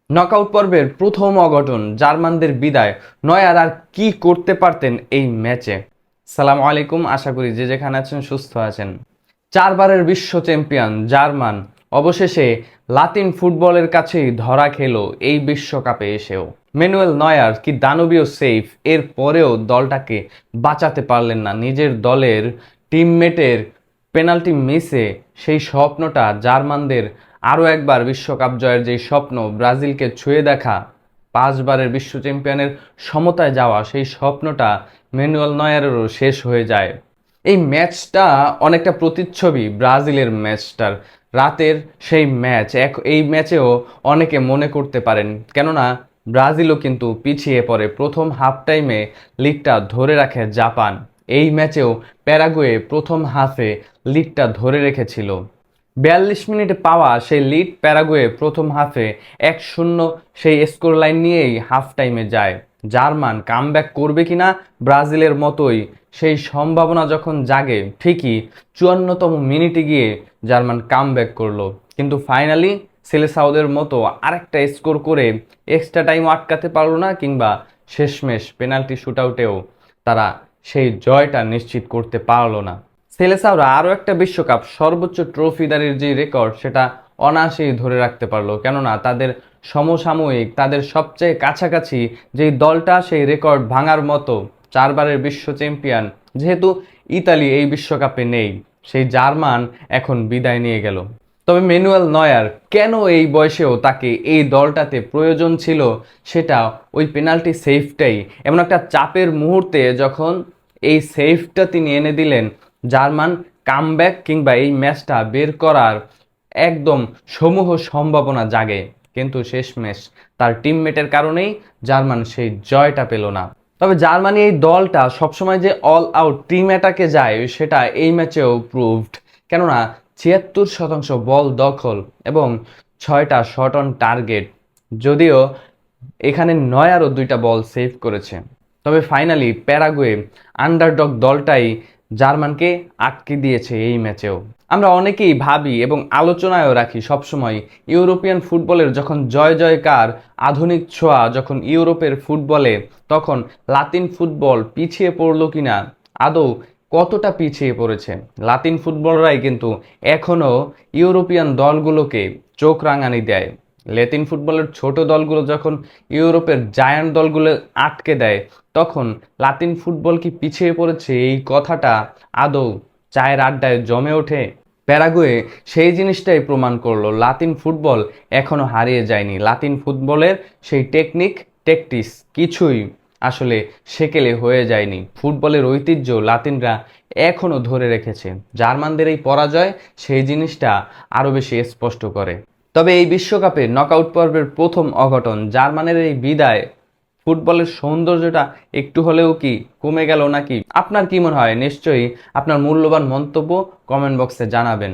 Knockout পর্বের প্রথম অঘটন জার্মানদের বিদায়। নয়্যার আর কি করতে পারতেন এই ম্যাচে? সালাম আলাইকুম, আশা করি যে যেখানে আছেন সুস্থ আছেন। চারবারের বিশ্ব চ্যাম্পিয়ন জার্মান অবশেষে লাতিন ফুটবলের কাছেই ধরা খেলো এই বিশ্বকাপে এসেও। ম্যানুয়েল নয়্যার কি দানবীয় সেফ, এর পরেও দলটাকে বাঁচাতে পারলেন না। নিজের দলের টিমমেটের পেনাল্টি মিসে সেই স্বপ্নটা, জার্মানদের আরও একবার বিশ্বকাপ জয়ের যেই স্বপ্ন, ব্রাজিলকে ছুঁয়ে দেখা, 5বারের বিশ্ব চ্যাম্পিয়নের সমতায় যাওয়া, সেই স্বপ্নটা ম্যানুয়েল নয়্যারেরও শেষ হয়ে যায়। এই ম্যাচটা অনেকটা প্রতিচ্ছবি ব্রাজিলের ম্যাচটার। রাতের সেই ম্যাচ এই ম্যাচেও অনেকে মনে করতে পারেন, কেননা ব্রাজিলও কিন্তু পিছিয়ে পড়ে। প্রথম হাফ টাইমে লিডটা ধরে রাখে জাপান। এই ম্যাচেও প্যারাগুয়ে প্রথম হাফে লিডটা ধরে রেখেছিল। 42 মিনিটে পাওয়া সেই লিড প্যারাগুয়ে প্রথম হাফে 1-0 সেই স্কোর লাইন নিয়েই হাফ টাইমে যায়। জার্মান কামব্যাক করবে কিনা ব্রাজিলের মতোই সেই সম্ভাবনা যখন জাগে, ঠিকই 54তম মিনিটে গিয়ে জার্মান কামব্যাক করলো, কিন্তু ফাইনালি সেলেসাওদের মতো আরেকটা স্কোর করে এক্সট্রা টাইম আটকাতে পারলো না, কিংবা শেষমেশ পেনাল্টি শুটআউটেও তারা সেই জয়টা নিশ্চিত করতে পারলো না। সেলেসাওরা আরও একটা বিশ্বকাপ সর্বোচ্চ ট্রফিদারির যে রেকর্ড, সেটা অনায়াসেই ধরে রাখতে পারলো, কেননা তাদের সমসাময়িক, তাদের সবচেয়ে কাছাকাছি যেই দলটা সেই রেকর্ড ভাঙার মতো, 4বারের বিশ্ব চ্যাম্পিয়ন যেহেতু ইতালি এই বিশ্বকাপে নেই, সেই জার্মান এখন বিদায় নিয়ে গেল। তবে ম্যানুয়েল নয়্যার কেন এই বয়সেও তাকে এই দলটাতে প্রয়োজন ছিল, সেটা ওই পেনাল্টি সেভটাই। এমন একটা চাপের মুহূর্তে যখন এই সেভটা তিনি এনে দিলেন, জার্মান কামব্যাক কিংবা এই ম্যাচটা বের করার একদম সমূহ সম্ভাবনা জাগে, কিন্তু শেষমেশ তার টিমমেটের কারণেই জার্মান সেই জয়টা পেল না। তবে জার্মানি এই দলটা সবসময় যে অল আউট টিম অ্যাটাকে যায়, সেটা এই ম্যাচেও প্রুভড, কেননা 76% বল দখল এবং 6টা শট অন টার্গেট। যদিও এখানে নয়্যারও 2টা বল সেভ করেছে। তবে ফাইনালি প্যারাগুয়ে আন্ডারডগ দলটাই জার্মানকে আটকে দিয়েছে এই ম্যাচেও। আমরা অনেকেই ভাবি এবং আলোচনায়ও রাখি সবসময়, ইউরোপিয়ান ফুটবলের যখন জয় জয়কার, আধুনিক ছোঁয়া যখন ইউরোপের ফুটবলে, তখন লাতিন ফুটবল পিছিয়ে পড়লো কিনা, আদৌ কতটা পিছিয়ে পড়েছে। লাতিন ফুটবলরাই কিন্তু এখনও ইউরোপিয়ান দলগুলোকে চোখ রাঙানি দেয়। লাতিন ফুটবলের ছোট দলগুলো যখন ইউরোপের জায়ান্ট দলগুলো আটকে দেয়, তখন লাতিন ফুটবল কি পিছিয়ে পড়েছে, এই কথাটা আদৌ চায়ের আড্ডায় জমে ওঠে? প্যারাগুয়ে সেই জিনিসটাই প্রমাণ করলো, লাতিন ফুটবল এখনো হারিয়ে যায়নি। লাতিন ফুটবলের সেই টেকনিক, ট্যাকটিক্স কিছুই আসলে সেকেলে হয়ে যায়নি। ফুটবলের ঐতিহ্য লাতিনরা এখনো ধরে রেখেছে। জার্মানদের এই পরাজয় সেই জিনিসটা আরো বেশি স্পষ্ট করে। তবে এই বিশ্বকাপে নকআউট পর্বের প্রথম অঘটন, জার্মানের এই বিদায়, ফুটবলের সৌন্দর্যটা একটু হলেও কি কমে গেল নাকি? আপনার কি মনে হয়? নিশ্চয়ই আপনার মূল্যবান মন্তব্য কমেন্ট বক্সে জানাবেন।